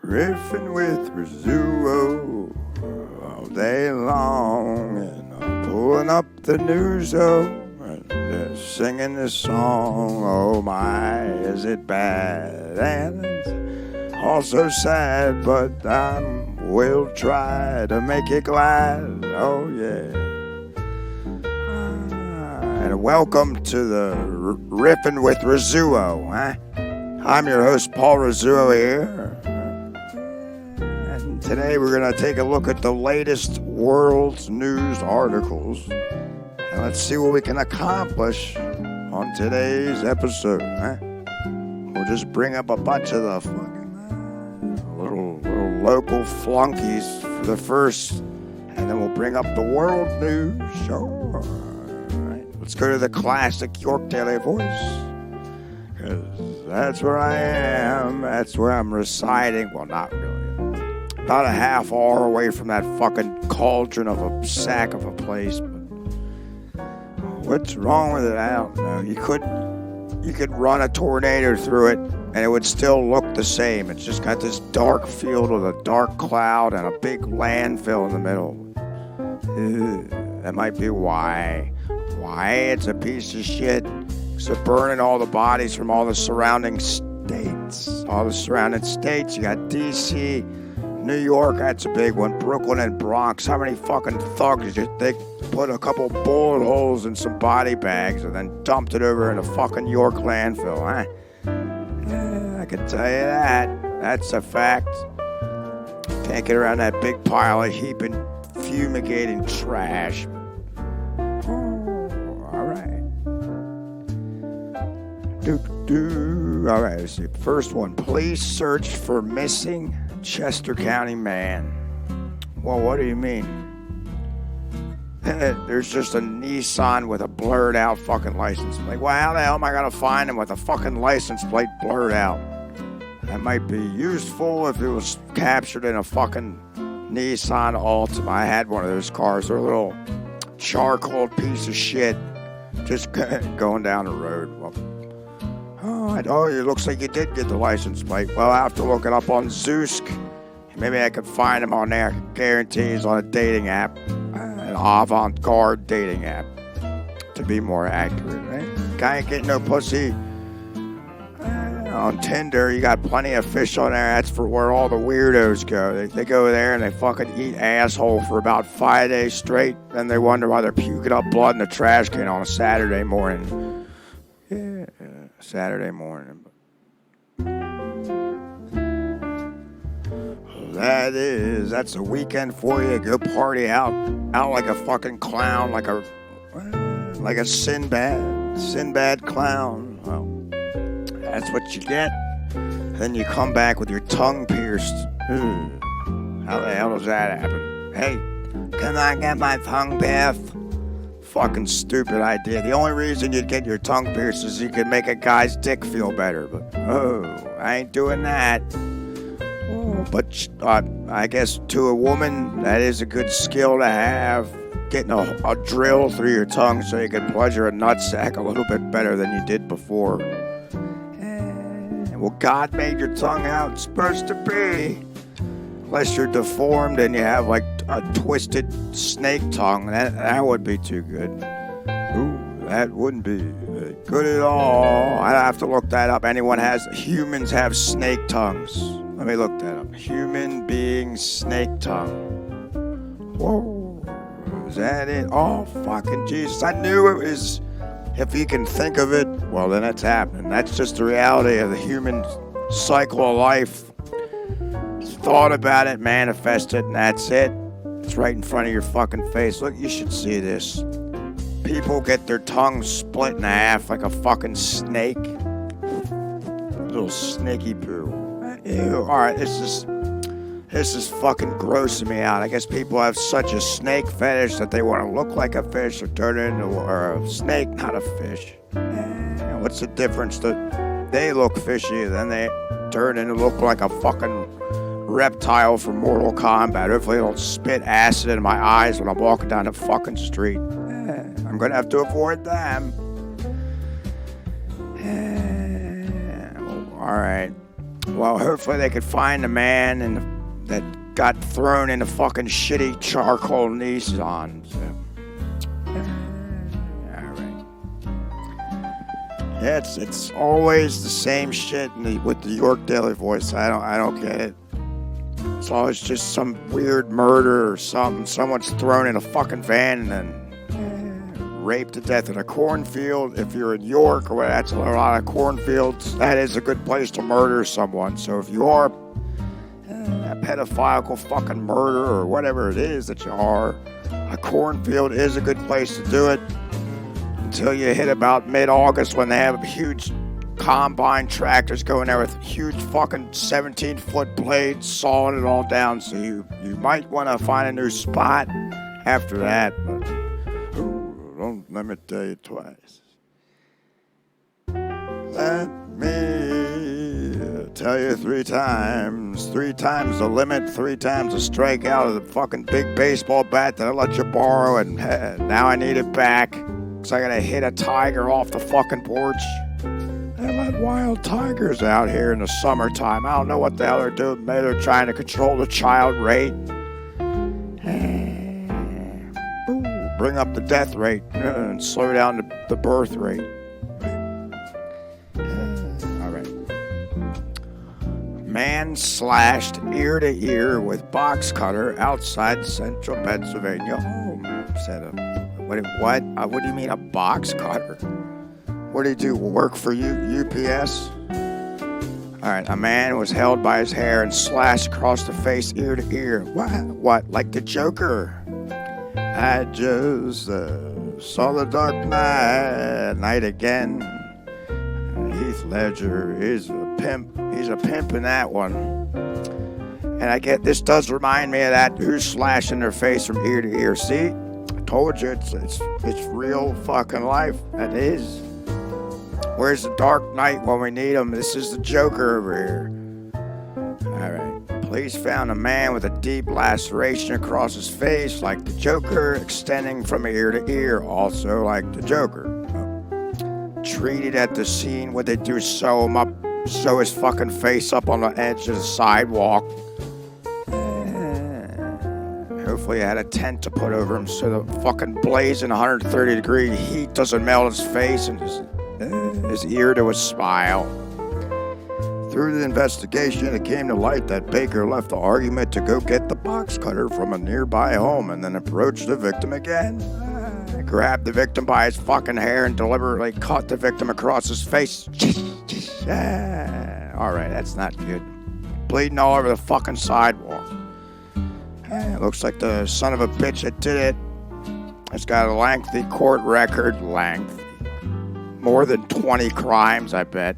Riffin with Rizzuo all day long, and I'm pulling up the Rizzuo and they're singing this song. Oh my, is it bad? And it's also sad, but I will try to make it glad. Oh yeah. And welcome to the Riffin with Rizzuo. I'm your host, Paulrizzuo here. And today we're going to take a look at the latest world's news articles. And let's see what we can accomplish on today's episode. We'll just bring up a bunch of the fucking little local flunkies for the first. And then we'll bring up the world news show. Let's go to the classic York Daily Voice, because that's where I am. That's where I'm residing. Well, not really. About a half hour away from that fucking cauldron of a sack of a place. But what's wrong with it? I don't know. You could run a tornado through it, and it would still look the same. It's just got this dark field with a dark cloud and a big landfill in the middle. That might be why it's a piece of shit. So burning all the bodies from all the surrounding states. You got D.C., New York, that's a big one. Brooklyn and Bronx. How many fucking thugs did they put a couple bullet holes in some body bags and then dumped it over in a fucking York landfill, I can tell you that. That's a fact. Can't get around that big pile of heaping, fumigating trash. All right, let's see. First one. Police search for missing Chester County man. Well, what do you mean? There's just a Nissan with a blurred out fucking license plate. Well, how the hell am I going to find him with a fucking license plate blurred out? That might be useful if it was captured in a fucking Nissan Altima. I had one of those cars. They're a little charcoal piece of shit just going down the road. Well, oh, it looks like you did get the license plate. Well, I have to look it up on Zeusk. Maybe I could find him on there. I can guarantee he's on a dating app. An avant-garde dating app. To be more accurate, right? Guy ain't getting no pussy. On Tinder, you got plenty of fish on there. That's for where all the weirdos go. They go there and they fucking eat asshole for about 5 days straight. Then they wonder why they're puking up blood in the trash can on a Saturday morning. Yeah, Saturday morning. That's a weekend for you. Go party out like a fucking clown, like a Sinbad clown. Well, that's what you get. Then you come back with your tongue pierced. How the hell does that happen? Hey, can I get my tongue pierced? Fucking stupid idea. The only reason you'd get your tongue pierced is you could make a guy's dick feel better. But I ain't doing that. But I guess to a woman, that is a good skill to have. Getting a drill through your tongue so you can pleasure a nutsack a little bit better than you did before. Well, God made your tongue how it's supposed to be. Unless you're deformed and you have like a twisted snake tongue, that would be too good. Ooh, that wouldn't be good at all. I'd have to look that up. Humans have snake tongues. Let me look that up. Human being snake tongue. Whoa, is that it? Oh, fucking Jesus. I knew it was. If you can think of it, well, then it's happening. That's just the reality of the human cycle of life. Thought about it, manifested, and that's it. It's right in front of your fucking face. Look, you should see this. People get their tongues split in half like a fucking snake. Little snaky poo. Ew. Alright, this is fucking grossing me out. I guess people have such a snake fetish that they want to look like a fish or turn into a snake, not a fish. What's the difference? They look fishy, then they turn into look like a fucking reptile from Mortal Kombat. Hopefully they don't spit acid in my eyes when I'm walking down the fucking street. I'm gonna have to avoid them. Alright. Well, hopefully they could find the man that got thrown in the fucking shitty charcoal Nissan. So. Alright. Yeah, it's always the same shit with the York Daily Voice. I don't get it. It's always just some weird murder or something. Someone's thrown in a fucking van and then raped to death in a cornfield. If you're in York or whatever, that's a lot of cornfields. That is a good place to murder someone. So if you are a pedophile fucking murderer or whatever it is that you are, a cornfield is a good place to do it until you hit about mid-August when they have huge combine tractors going there with huge fucking 17-foot blades sawing it all down. So you might want to find a new spot after that. But don't let me tell you twice. Let me tell you 3 times. 3 times the limit, 3 times the strikeout of the fucking big baseball bat that I let you borrow, and now I need it back because I gotta hit a tiger off the fucking porch. They let wild tigers out here in the summertime. I don't know what the hell they're doing. Maybe they're trying to control the child rate. Bring up the death rate and slow down the birth rate. All right. Man slashed ear to ear with box cutter outside central Pennsylvania home. Said what? What do you mean a box cutter? What do you do? Work for you, UPS? All right, a man was held by his hair and slashed across the face, ear to ear. What? Like the Joker? I just saw the Dark Knight again. Heath Ledger is a pimp. He's a pimp in that one. And I get this does remind me of that. Who's slashing their face from ear to ear? See, I told you it's real fucking life. That is. Where's the Dark Knight when we need him? This is the Joker over here. All right. Police found a man with a deep laceration across his face like the Joker, extending from ear to ear, also like the Joker. Treated at the scene, what they do, sew his fucking face up on the edge of the sidewalk. Hopefully he had a tent to put over him so the fucking blazing 130-degree heat doesn't melt his face and his ear to a smile. Through the investigation, it came to light that Baker left the argument to go get the box cutter from a nearby home and then approached the victim again. Grabbed the victim by his fucking hair and deliberately cut the victim across his face. All right, that's not good. Bleeding all over the fucking sidewalk. It looks like the son of a bitch that did it has got a lengthy court record. More than 20 crimes, I bet.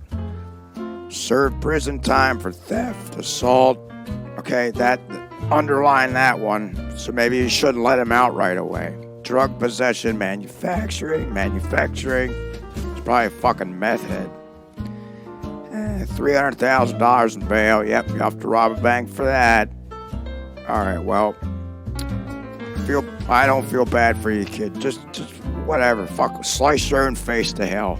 Served prison time for theft, assault. Okay, that underline that one. So maybe you shouldn't let him out right away. Drug possession, manufacturing. It's probably a fucking meth head. $300,000 in bail. Yep, you have to rob a bank for that. All right, well, I don't feel bad for you, kid. Just whatever. Fuck, slice your own face to hell.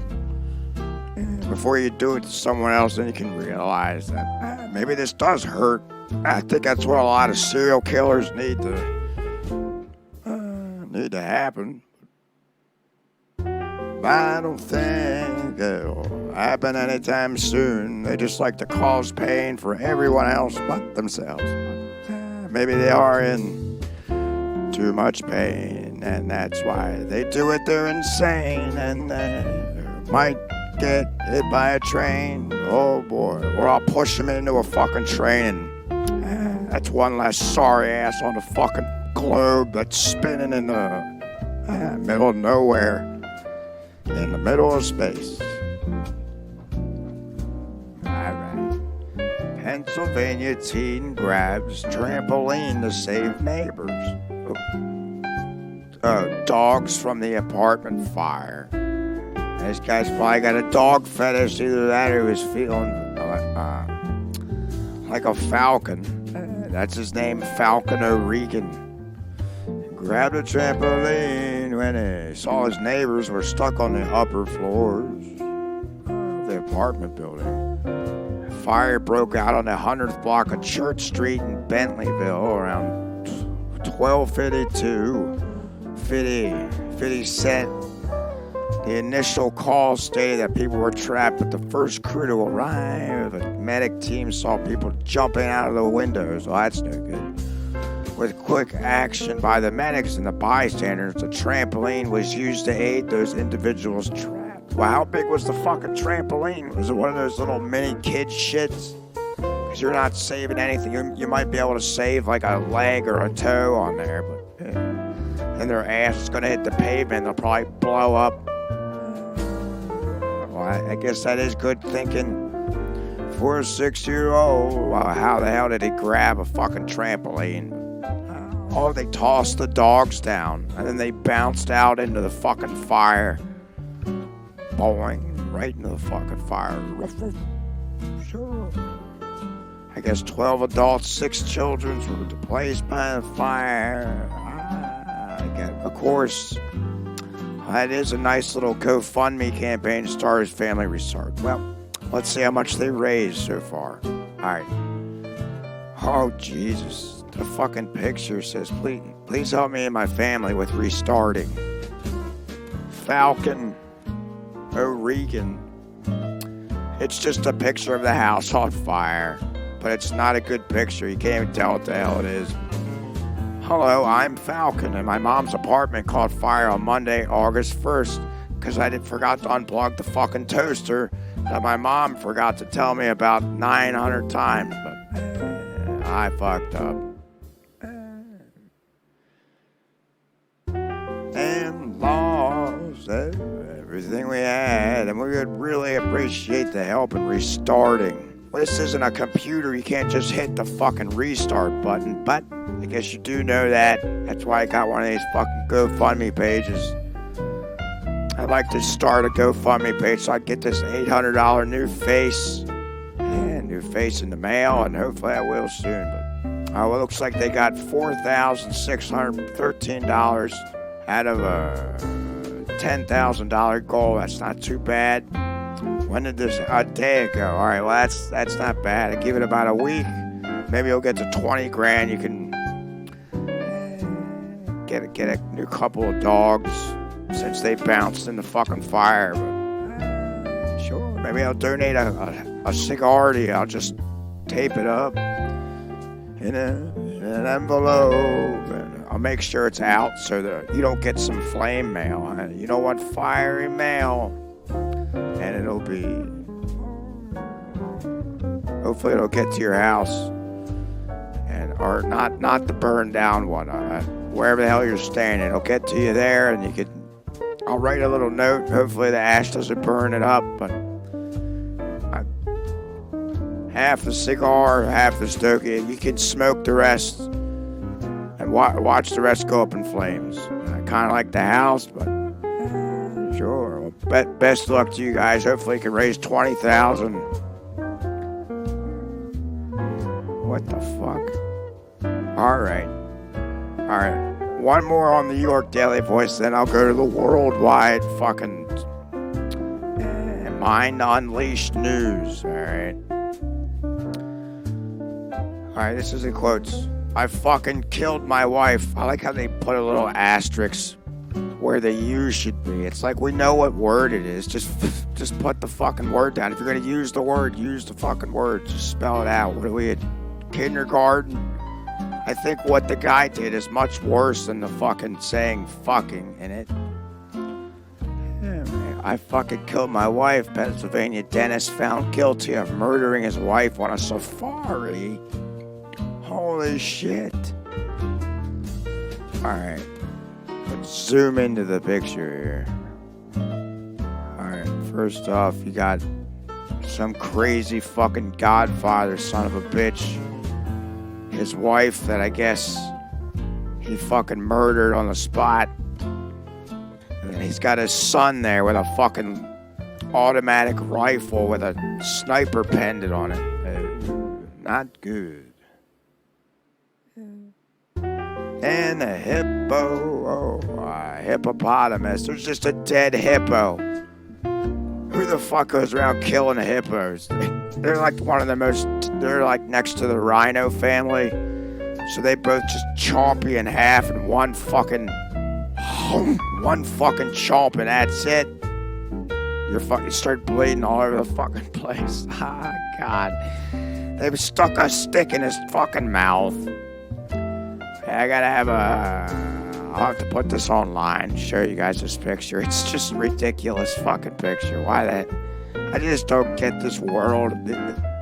Before you do it to someone else, then you can realize that maybe this does hurt. I think that's what a lot of serial killers need to happen. But I don't think it'll happen anytime soon. They just like to cause pain for everyone else but themselves. Maybe they are in too much pain, and that's why they do it. They're insane, and they might get hit by a train. Oh boy. Or I'll push them into a fucking train, and that's one less sorry ass on the fucking globe that's spinning in the middle of nowhere, in the middle of space. Alright. Pennsylvania teen grabs trampoline to save neighbors. Dogs from the apartment fire. This guy's probably got a dog fetish, either that or he was feeling like a falcon. That's his name, Falcon O'Regan. Grabbed a trampoline when he saw his neighbors were stuck on the upper floors of the apartment building. Fire broke out on the 100th block of Church Street in Bentleyville around 12:52. 50 Cent. The initial call stated that people were trapped, but the first crew to arrive, a medic team saw people jumping out of the windows. Well, that's no good. With quick action by the medics and the bystanders, the trampoline was used to aid those individuals trapped. Well, how big was the fucking trampoline? Was it one of those little mini kid shits? Because you're not saving anything. You might be able to save like a leg or a toe on there, but and their ass is going to hit the pavement. They'll probably blow up. Well, I guess that is good thinking. For a 6-year-old, well, how the hell did he grab a fucking trampoline? Oh, they tossed the dogs down, and then they bounced out into the fucking fire. Boing, right into the fucking fire. Sure. I guess 12 adults, 6 children were displaced by the fire. Of course, that is a nice little GoFundMe campaign to start his family restart. Well, let's see how much they raised so far. All right. Oh, Jesus. The fucking picture says, please help me and my family with restarting. Falcon O'Regan. It's just a picture of the house on fire, but it's not a good picture. You can't even tell what the hell it is. Hello, I'm Falcon, and my mom's apartment caught fire on Monday, August 1st, because I forgot to unplug the fucking toaster that my mom forgot to tell me about 900 times, but I fucked up. And lost everything we had, and we would really appreciate the help in restarting. Well, this isn't a computer. You can't just hit the fucking restart button, but I guess you do know that. That's why I got one of these fucking GoFundMe pages. I'd like to start a GoFundMe page so I get this $800 new face. Yeah, new face in the mail, and hopefully I will soon. But well, it looks like they got $4,613 out of a $10,000 goal. That's not too bad. When did this? A day ago. All right, well, that's not bad. I give it about a week. Maybe you'll get to 20 grand. You can get a new couple of dogs since they bounced in the fucking fire. But sure, maybe I'll donate a cigar to you. I'll just tape it up in an envelope, and I'll make sure it's out so that you don't get some flame mail. You don't want fiery mail, and it'll be. Hopefully, it'll get to your house. Or not the burned down one, wherever the hell you're staying, it'll get to you there, and I'll write a little note. Hopefully the ash doesn't burn it up, but half the cigar, half the stogie, you can smoke the rest and watch the rest go up in flames. I kind of like the house, but sure. Well, best luck to you guys. Hopefully you can raise $20,000. What the fuck? All right. One more on the New York Daily Voice, then I'll go to the worldwide fucking Mind Unleashed News. All right, this is in quotes. I fucking killed my wife. I like how they put a little asterisk where the U should be. It's like we know what word it is. Just put the fucking word down. If you're going to use the word, use the fucking word. Just spell it out. What are we at kindergarten? I think what the guy did is much worse than the fucking saying fucking in it. Yeah, man. I fucking killed my wife. Pennsylvania dentist found guilty of murdering his wife on a safari. Holy shit. Alright. Let's zoom into the picture here. Alright, first off, you got some crazy fucking Godfather son of a bitch. His wife that I guess he fucking murdered on the spot. And he's got his son there with a fucking automatic rifle with a sniper pendant on it. Not good. And a hippopotamus. There's just a dead hippo. Who the fuck goes around killing hippos? They're like they're like next to the rhino family. So they both just chomp you in half in one fucking chomp, and that's it. You start bleeding all over the fucking place. Ah, God. They stuck a stick in his fucking mouth. I gotta I'll have to put this online, show you guys this picture. It's just a ridiculous fucking picture. Why that? I just don't get this world.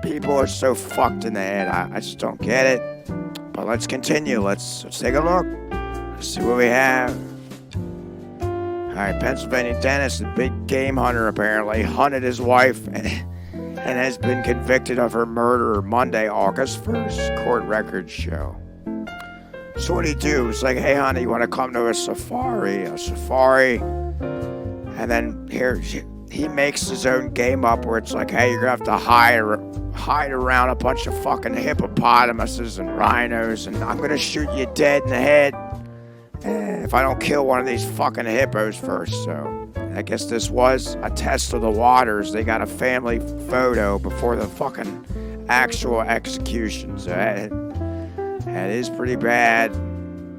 People are so fucked in the head. I just don't get it. But let's continue. Let's take a look. Let's see what we have. Alright, Pennsylvania dentist, a big game hunter apparently, hunted his wife and has been convicted of her murder Monday, August 1st, court records show. So what do you do? It's like, hey honey, you want to come to a safari? And then here, he makes his own game up where it's like, hey, you're going to have to hide around a bunch of fucking hippopotamuses and rhinos, and I'm going to shoot you dead in the head if I don't kill one of these fucking hippos first. So I guess this was a test of the waters. They got a family photo before the fucking actual execution. So that is pretty bad.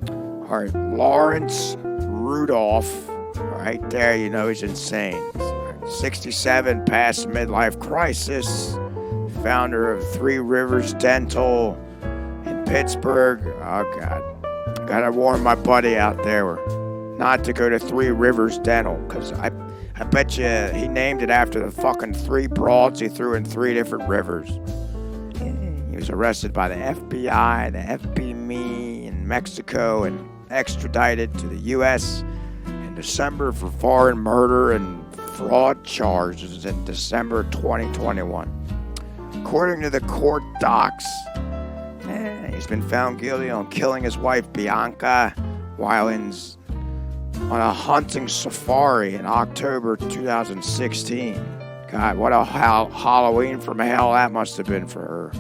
All right, Lawrence Rudolph, right there, you know he's insane. 67, past midlife crisis, founder of Three Rivers Dental in Pittsburgh. Oh, God. Gotta warn my buddy out there not to go to Three Rivers Dental, because I bet you he named it after the fucking three broads he threw in three different rivers. He was arrested by the FBI, the FBME in Mexico, and extradited to the U.S. in December for foreign murder and fraud charges in December 2021. According to the court docs, he's been found guilty on killing his wife Bianca while on a hunting safari in October 2016. God, what a Halloween from hell that must have been for her.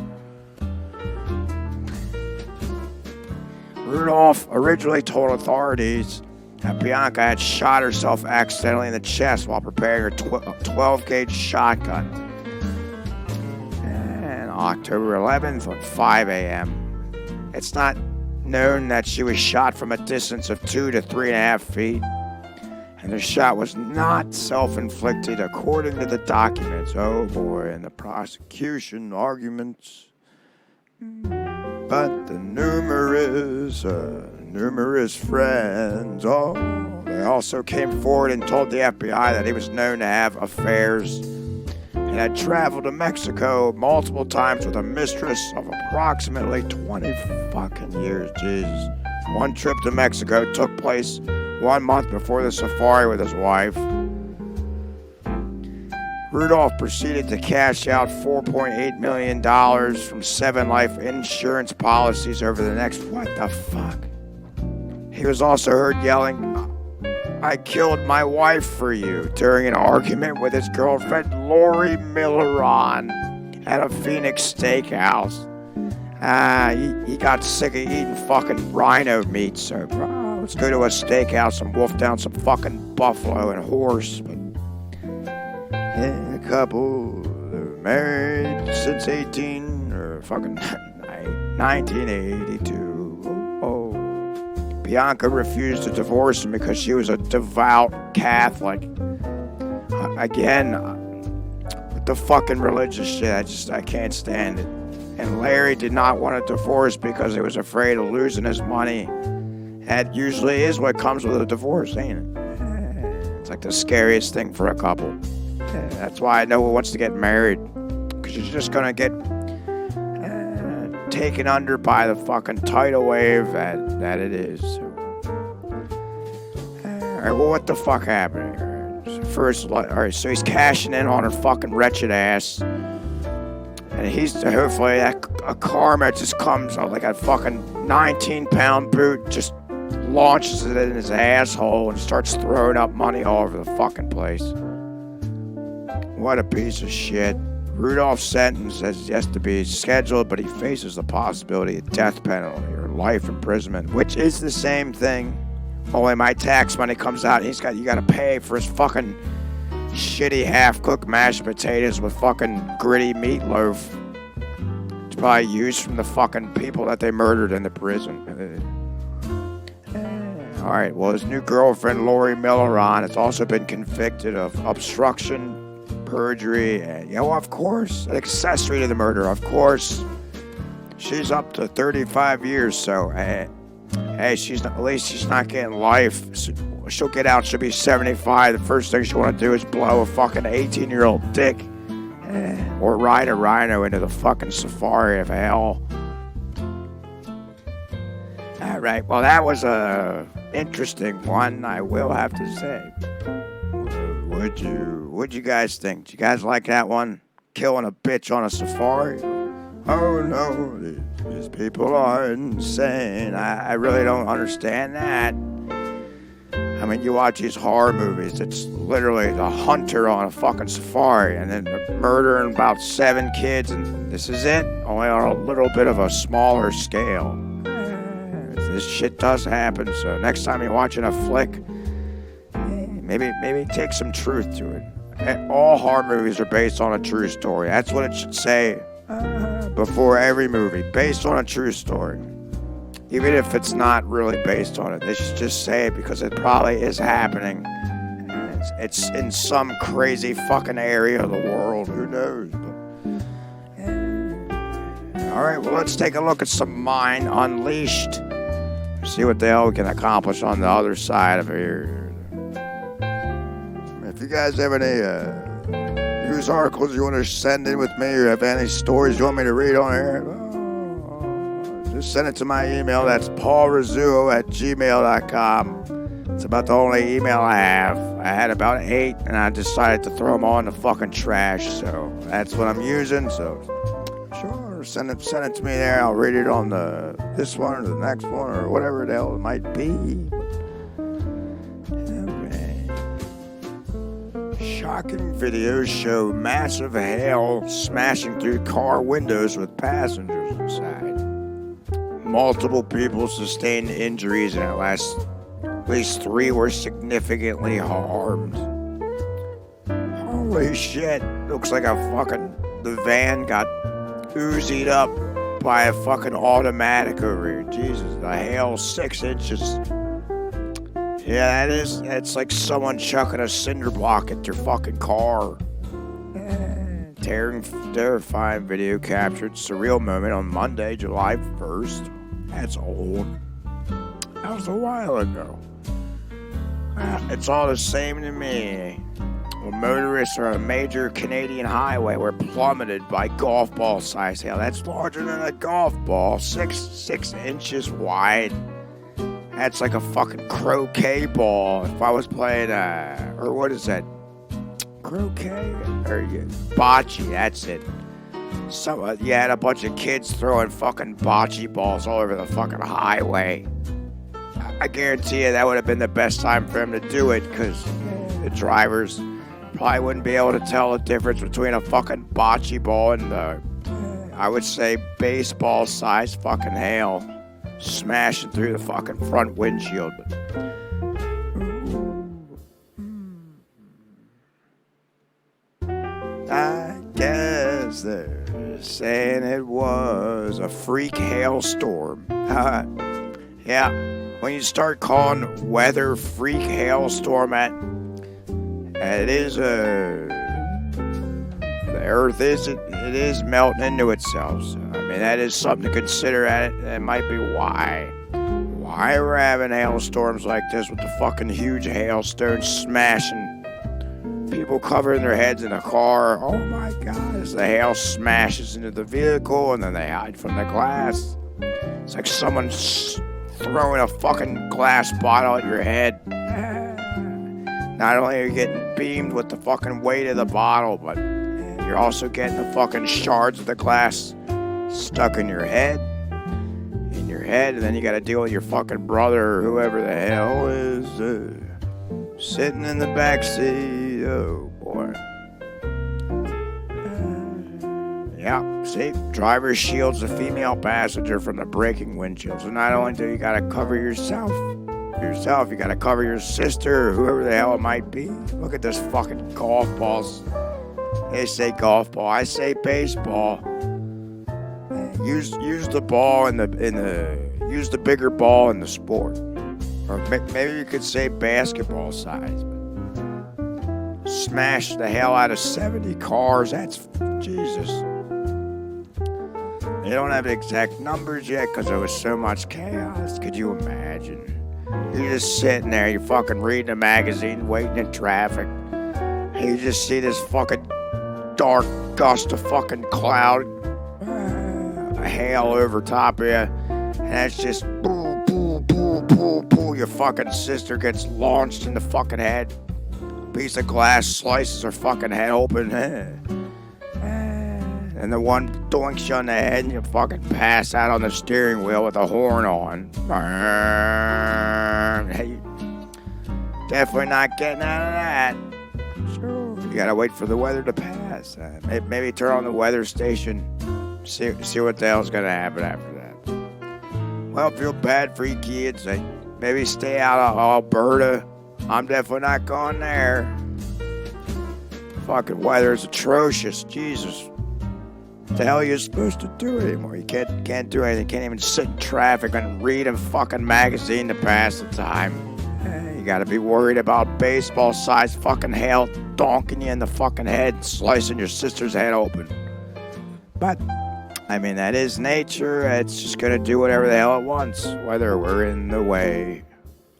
Rudolph originally told authorities that Bianca had shot herself accidentally in the chest while preparing her 12-gauge shotgun. And October 11th at 5 a.m. It's not known that she was shot from a distance of 2 to 3.5 feet, and the shot was not self-inflicted according to the documents. Oh boy, and the prosecution arguments. But the numerous friends, they also came forward and told the FBI that he was known to have affairs and had traveled to Mexico multiple times with a mistress of approximately 20 fucking years. Jesus. One trip to Mexico took place 1 month before the safari with his wife. Rudolph proceeded to cash out $4.8 million from 7 life insurance policies over the next... What the fuck? He was also heard yelling, "I killed my wife for you," during an argument with his girlfriend Lori Milleron at a Phoenix steakhouse. He got sick of eating fucking rhino meat, so let's go to a steakhouse and wolf down some fucking buffalo and horse. A couple, they're married since 1982. Bianca refused to divorce him because she was a devout Catholic. Again, with the fucking religious shit, I can't stand it. And Larry did not want a divorce because he was afraid of losing his money. That usually is what comes with a divorce, ain't it? It's like the scariest thing for a couple. That's why no one wants to get married, because you're just gonna get taken under by the fucking tidal wave that it is. Alright, well, what the fuck happened here? Alright, so he's cashing in on her fucking wretched ass, and hopefully a karma just comes like a fucking 19-pound boot, just launches it in his asshole and starts throwing up money all over the fucking place. What a piece of shit. Rudolph's sentence has yet to be scheduled, but he faces the possibility of death penalty or life imprisonment, which is the same thing. Only my tax money comes out, and you got to pay for his fucking shitty half-cooked mashed potatoes with fucking gritty meatloaf. It's probably used from the fucking people that they murdered in the prison. Alright, well, his new girlfriend, Lori Milleron, has also been convicted of obstruction, perjury, and, of course, accessory to the murder, of course. She's up to 35 years, so, hey, at least she's not getting life. So she'll get out, she'll be 75. The first thing she'll want to do is blow a fucking 18-year-old dick. Or ride a rhino into the fucking safari of hell. Alright, well, that was a interesting one, I will have to say. What'd you guys think? Did you guys like that one? Killing a bitch on a safari? Oh no, these people are insane. I really don't understand that. I mean, you watch these horror movies, it's literally the hunter on a fucking safari and then murdering about 7 kids, and this is it, only on a little bit of a smaller scale. This shit does happen, so next time you're watching a flick, maybe take some truth to it. All horror movies are based on a true story. That's what it should say before every movie, based on a true story. Even if it's not really based on it, they should just say it because it probably is happening. It's in some crazy fucking area of the world. Who knows? Alright, well, let's take a look at some Mind Unleashed. See what the hell we can accomplish on the other side of here. If you guys have any news articles you want to send in with me or have any stories you want me to read on here, just send it to my email. That's paulrizzuo@gmail.com. It's about the only email I have. I had about 8, and I decided to throw them all in the fucking trash. So that's what I'm using. So sure, send it to me there. I'll read it on this one or the next one or whatever the hell it might be. Shocking videos show massive hail smashing through car windows with passengers inside. Multiple people sustained injuries, and at least 3 were significantly harmed. Holy shit. Looks like the van got oozied up by a fucking automatic over here. Jesus, the hail 6 inches. Yeah, that's like someone chucking a cinder block at their fucking car. Terrifying video captured surreal moment on Monday, July 1st. That's old. That was a while ago. It's all the same to me. Well, motorists on a major Canadian highway were plummeted by golf ball size hail. That's larger than a golf ball, 6 inches wide. That's like a fucking croquet ball. If I was playing, or what is that? Croquet? Or bocce, that's it. So, you had a bunch of kids throwing fucking bocce balls all over the fucking highway. I guarantee you that would have been the best time for him to do it, because the drivers probably wouldn't be able to tell the difference between a fucking bocce ball and I would say baseball-sized fucking hail smashing through the fucking front windshield. I guess they're saying it was a freak hailstorm. Yeah, when you start calling weather freak hailstorm it is the earth is melting into itself. So, I mean, that is something to consider. That might be why we're having hailstorms like this with the fucking huge hailstones smashing. People covering their heads in a car. Oh my God, as the hail smashes into the vehicle and then they hide from the glass. It's like someone's throwing a fucking glass bottle at your head. Not only are you getting beamed with the fucking weight of the bottle, but you're also getting the fucking shards of the glass stuck in your head. And then you gotta deal with your fucking brother or whoever the hell is sitting in the backseat. Oh boy. Yeah, see, driver shields the female passenger from the breaking windshield. So not only do you gotta cover yourself, yourself. You gotta cover your sister or whoever the hell it might be. Look at this fucking golf balls. They say golf ball. I say baseball. Use the ball use the bigger ball in the sport. Or maybe you could say basketball size. Smash the hell out of 70 cars. That's Jesus. They don't have the exact numbers yet because there was so much chaos. Could you imagine? You're just sitting there, you're fucking reading a magazine, waiting in traffic. And you just see this fucking dark gust of fucking cloud, hail over top of you. And that's just boo, boo, boo, boo, boo. Your fucking sister gets launched in the fucking head. Piece of glass slices her fucking head open. And the one doinks you on the head and you fucking pass out on the steering wheel with a horn on. Hey, definitely not getting out of that. Sure. You gotta wait for the weather to pass. Maybe turn on the weather station. See what the hell's gonna happen after that. Well, feel bad for you kids. Maybe stay out of Alberta. I'm definitely not going there. Fucking weather is atrocious. Jesus. What the hell are you supposed to do anymore? You can't do anything. Can't even sit in traffic and read a fucking magazine to pass the time. You gotta be worried about baseball-sized fucking hail donking you in the fucking head, slicing your sister's head open. But, I mean, that is nature. It's just gonna do whatever the hell it wants, whether we're in the way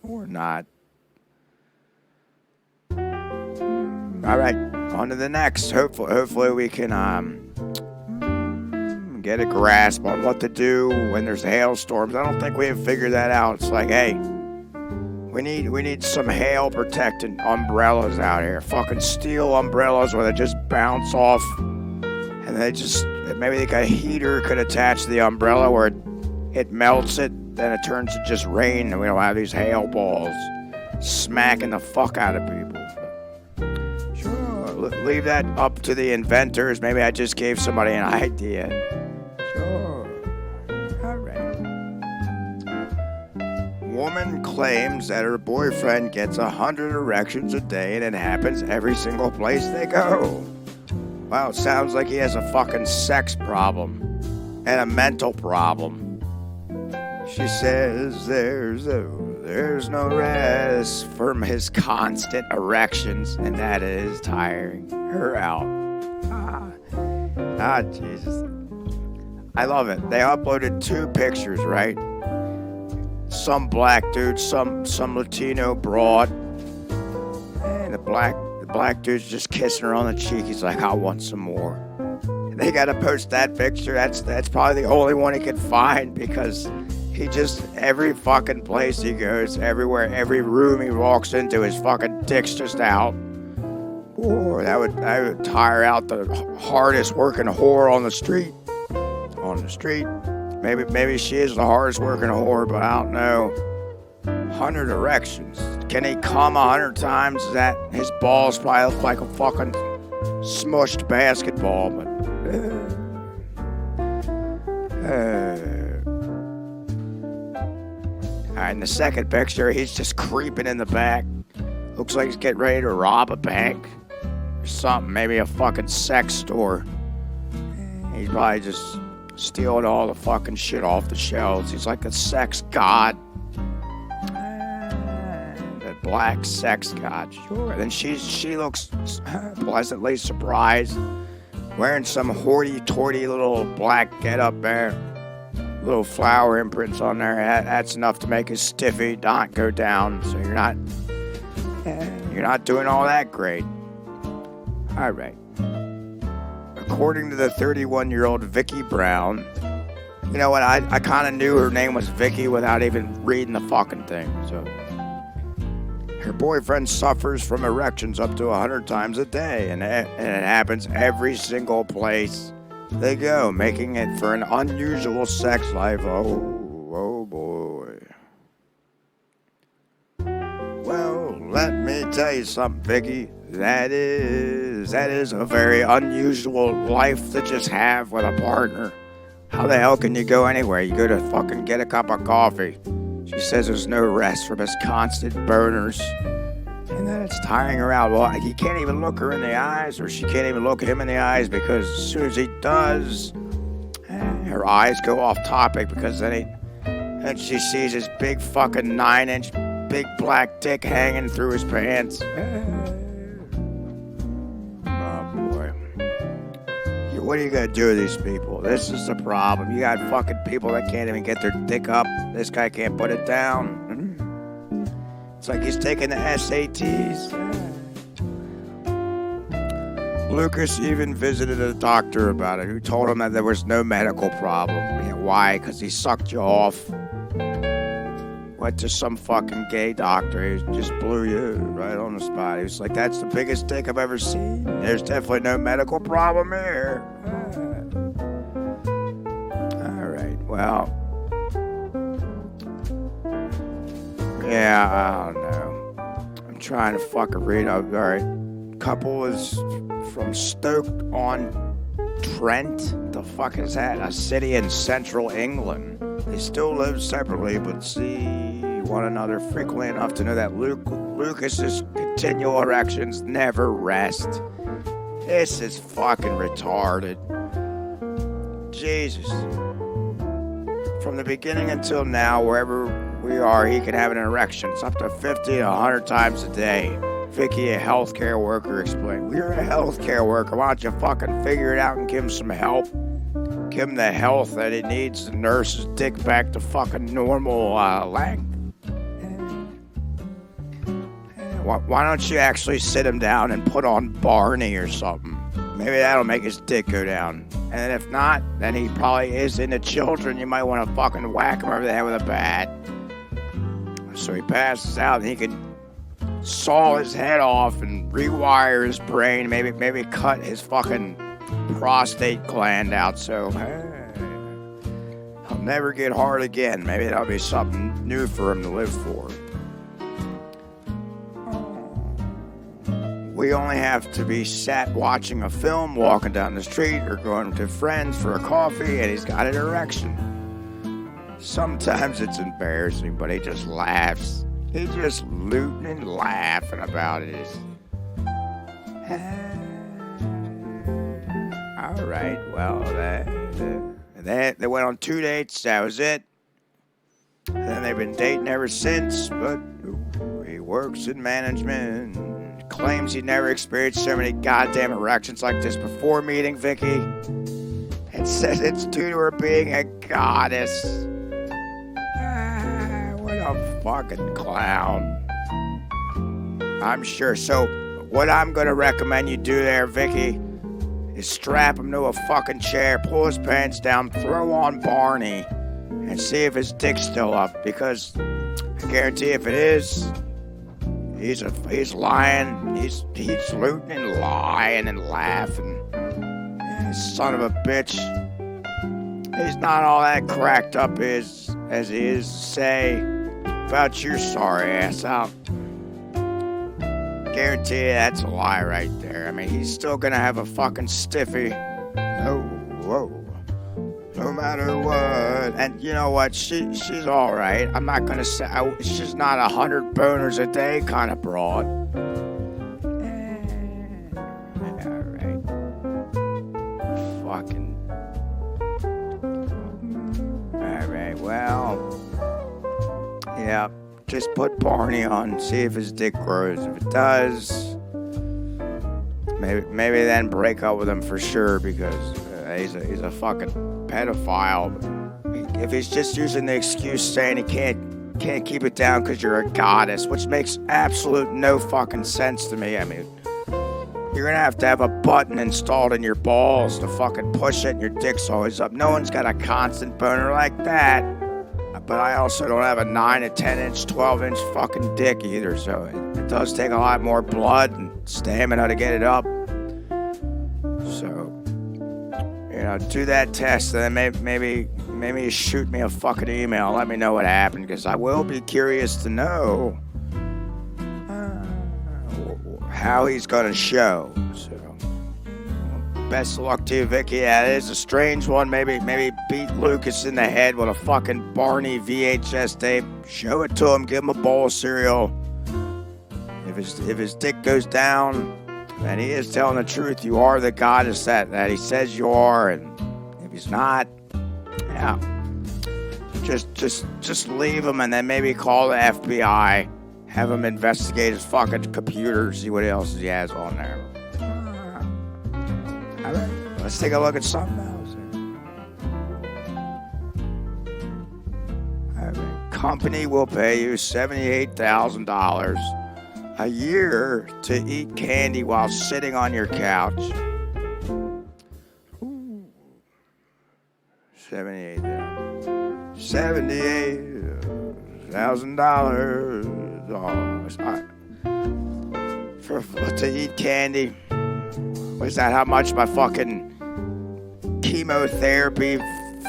or not. All right, on to the next. Hopefully we can get a grasp on what to do when there's hailstorms. I don't think we have figured that out. It's like, hey, we need some hail protecting umbrellas out here. Fucking steel umbrellas where they just bounce off, and maybe a heater could attach to the umbrella where it melts it, then it turns to just rain, and we don't have these hail balls smacking the fuck out of people. Leave that up to the inventors. Maybe I just gave somebody an idea. Sure. All right. Woman claims that her boyfriend gets 100 erections a day and it happens every single place they go. Wow, it sounds like he has a fucking sex problem and a mental problem. She says there's no rest from his constant erections, and that is tiring her out. Jesus. I love it. They uploaded 2 pictures, right? Some black dude, some Latino broad, and the black dude's just kissing her on the cheek. He's like, I want some more. And they gotta post that picture. That's probably the only one he could find, because he just, every fucking place he goes, everywhere, every room he walks into, his fucking dick's just out. Oh, that would tire out the hardest working whore on the street. Maybe she is the hardest working whore, but I don't know. 100 erections. Can he come 100 times? Is that his balls probably look like a fucking smushed basketball, but in the second picture, he's just creeping in the back. Looks like he's getting ready to rob a bank or something. Maybe a fucking sex store. He's probably just stealing all the fucking shit off the shelves. He's like a sex god. The black sex god, sure. Then she looks pleasantly surprised, wearing some hoity-toity little black getup there. Little flower imprints on there. That's enough to make his stiffy not go down. So you're not doing all that great. All right. According to the 31-year-old Vicky Brown, you know what? I kind of knew her name was Vicky without even reading the fucking thing. So her boyfriend suffers from erections up to 100 times a day, and it happens every single place they go, making it for an unusual sex life. Oh boy. Well, let me tell you something, Vicky. That is a very unusual life to just have with a partner. How the hell can you go anywhere? You go to fucking get a cup of coffee. She says there's no rest from his constant boners. And then it's tiring her out. Well, he can't even look her in the eyes, or she can't even look him in the eyes, because as soon as he does, her eyes go off topic, because then she sees his big fucking 9-inch big black dick hanging through his pants. Oh boy. What are you gonna do with these people? This is the problem. You got fucking people that can't even get their dick up. This guy can't put it down. It's like he's taking the SATs. Lucas even visited a doctor about it, who told him that there was no medical problem. Yeah, why? Because he sucked you off. Went to some fucking gay doctor. He just blew you right on the spot. He was like, that's the biggest dick I've ever seen. There's definitely no medical problem here. All right, well. Yeah, I don't know. I'm trying to fucking read up. All right. Couple is from Stoke-on-Trent. The fuck is that? A city in central England. They still live separately, but see one another frequently enough to know that Lucas's continual erections never rest. This is fucking retarded. Jesus. From the beginning until now, wherever we are, he can have an erection. It's up to 50 to 100 times a day. Vicky, a healthcare worker, explained. We're a healthcare worker. Why don't you fucking figure it out and give him some help? Give him the health that he needs to nurse his dick back to fucking normal length. Why don't you actually sit him down and put on Barney or something? Maybe that'll make his dick go down. And then if not, then he probably is into children. You might want to fucking whack him over the head with a bat. So he passes out, and he can saw his head off and rewire his brain. Maybe cut his fucking prostate gland out, so he'll never get hard again. Maybe that'll be something new for him to live for. We only have to be sat watching a film, walking down the street, or going to friends for a coffee, and he's got an erection. Sometimes it's embarrassing, but he just laughs. He's just looting and laughing about it. All right, well, they went on 2 dates. That was it. And then they've been dating ever since, but he works in management and claims he never experienced so many goddamn erections like this before meeting Vicky. It says it's due to her being a goddess. What a fucking clown. I'm sure. So what I'm going to recommend you do there, Vicky, is strap him to a fucking chair, pull his pants down, throw on Barney, and see if his dick's still up. Because I guarantee if it is, he's lying. He's looting and lying and laughing. Son of a bitch. He's not all that cracked up as he is to say about your sorry ass. I'll guarantee you that's a lie right there. I mean, he's still gonna have a fucking stiffy. No matter what. And you know what? She's all right. I'm not gonna say she's not 100 boners a day kind of broad. All right. Fucking. All right. Well. Yeah. Just put Barney on. See if his dick grows. If it does, maybe then break up with him for sure, because he's a fucking pedophile. If he's just using the excuse saying he can't keep it down because you're a goddess, which makes absolute no fucking sense to me. I mean, you're gonna have to have a button installed in your balls to fucking push it, and your dick's always up. No one's got a constant boner like that. But I also don't have a 9 to 10 inch, 12 inch fucking dick either, so it does take a lot more blood and stamina to get it up. So, do that test, and then maybe you shoot me a fucking email. Let me know what happened, because I will be curious to know how he's gonna show. So, Best of luck to you, Vicky. Yeah, it is a strange one. Maybe beat Lucas in the head with a fucking Barney VHS tape. Show it to him. Give him a bowl of cereal. If his dick goes down, and he is telling the truth, you are the goddess that he says you are. And if he's not, yeah, just leave him, and then maybe call the FBI. Have him investigate his fucking computer, see what else he has on there. All right, let's take a look at something else. All right. Company will pay you $78,000 a year to eat candy while sitting on your couch. Ooh. $78,000 to eat candy. Was that how much my fucking chemotherapy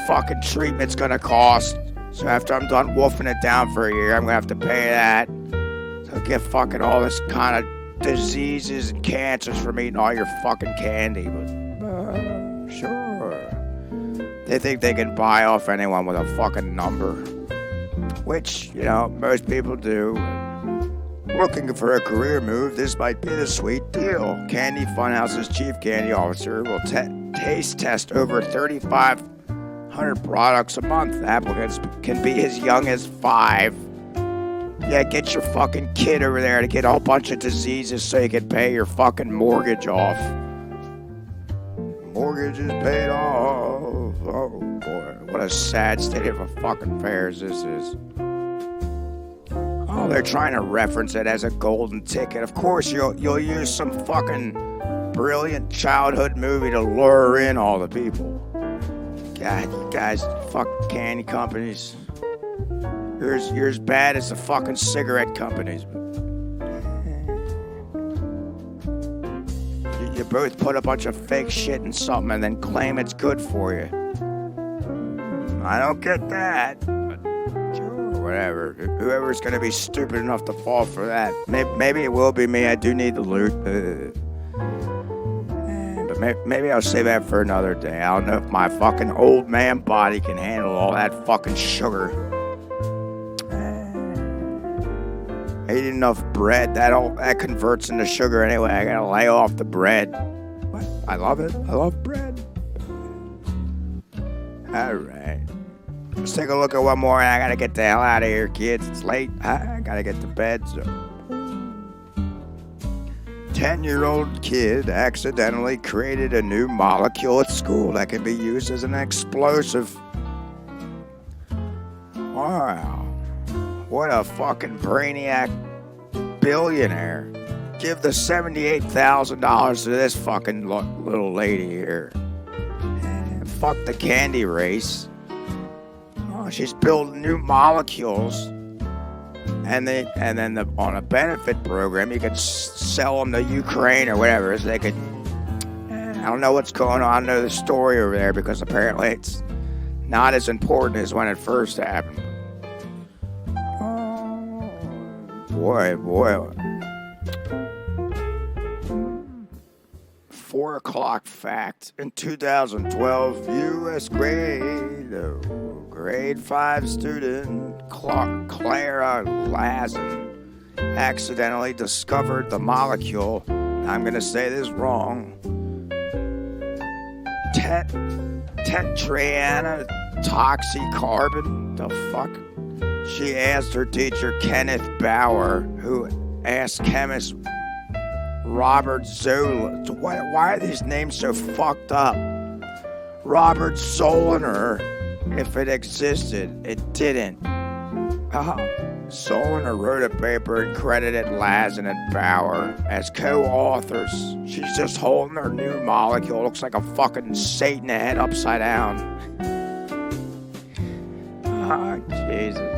fucking treatment's gonna cost? So after I'm done wolfing it down for a year, I'm gonna have to pay that. So get fucking all this kind of diseases and cancers from eating all your fucking candy. But sure. They think they can buy off anyone with a fucking number. Which, most people do. Looking for a career move, this might be the sweet deal. Candy Funhouse's chief candy officer will taste test over 3,500 products a month. Applicants can be as young as 5. Yeah, get your fucking kid over there to get a whole bunch of diseases so you can pay your fucking mortgage off. Mortgage is paid off. Oh boy, what a sad state of fucking affairs this is. Oh, they're trying to reference it as a golden ticket. Of course, you'll use some fucking brilliant childhood movie to lure in all the people. God, you guys, fuck candy companies. You're as bad as the fucking cigarette companies. You both put a bunch of fake shit in something and then claim it's good for you. I don't get that. Whatever. Whoever's going to be stupid enough to fall for that. Maybe it will be me. I do need the loot. But maybe I'll save that for another day. I don't know if my fucking old man body can handle all that fucking sugar. I eat enough bread. That converts into sugar anyway. I got to lay off the bread. What? I love it. I love bread. All right. Let's take a look at one more, and I gotta get the hell out of here, kids. It's late. I gotta get to bed. So, 10-year-old kid accidentally created a new molecule at school that can be used as an explosive. Wow. What a fucking brainiac billionaire. Give the $78,000 to this fucking little lady here. And fuck the candy race. She's building new molecules, and then on a benefit program, you could sell them to Ukraine or whatever. So they could. I don't know what's going on. I know the story over there because apparently it's not as important as when it first happened. Oh, boy. 4 o'clock fact. In 2012, U.S. grade 5 student Clara Lazen accidentally discovered the molecule, I'm going to say this wrong, tetranotoxicarbon. The fuck? She asked her teacher, Kenneth Bauer, who asked chemist Robert Zola. Why are these names so fucked up? Robert Zoliner, if it existed. It didn't. Zoliner wrote a paper and credited Lazen and Bauer as co-authors. She's just holding her new molecule. Looks like a fucking Satan head upside down. Oh, Jesus.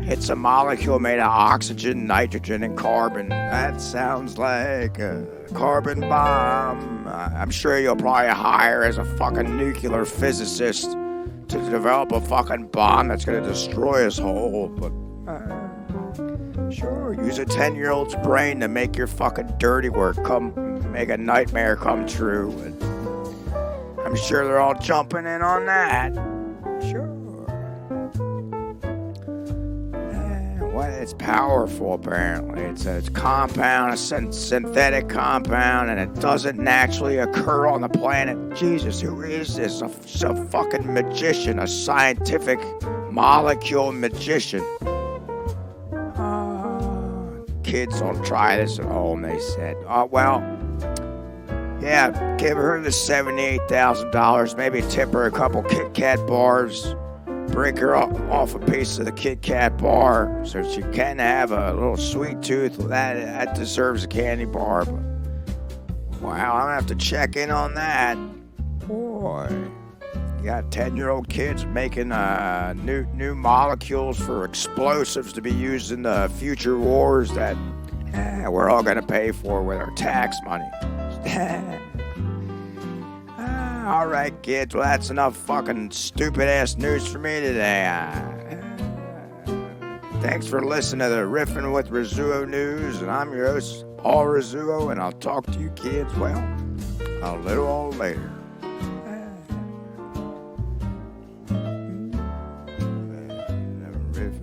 It's a molecule made of oxygen, nitrogen, and carbon. That sounds like a carbon bomb. I'm sure you'll probably hire as a fucking nuclear physicist to develop a fucking bomb that's going to destroy us whole. But sure, use a 10-year-old's brain to make your fucking dirty work come make a nightmare come true. And I'm sure they're all jumping in on that. Sure. Well, it's powerful, apparently. It's a compound, a synthetic compound, and it doesn't naturally occur on the planet. Jesus, who is this? A fucking magician, a scientific molecule magician. Kids don't try this at home, they said. Well, yeah, give her the $78,000, maybe tip her a couple Kit Kat bars, break her off a piece of the Kit Kat bar so she can have a little sweet tooth. That deserves a candy bar. But, wow, I'm going to have to check in on that. Boy, you got 10-year-old kids making new molecules for explosives to be used in the future wars that we're all going to pay for with our tax money. All right, kids. Well, that's enough fucking stupid-ass news for me today. Thanks for listening to the Riffin with Rizzuo news, and I'm your host, Paul Rizzuo, and I'll talk to you kids, well, a little later. Riffin.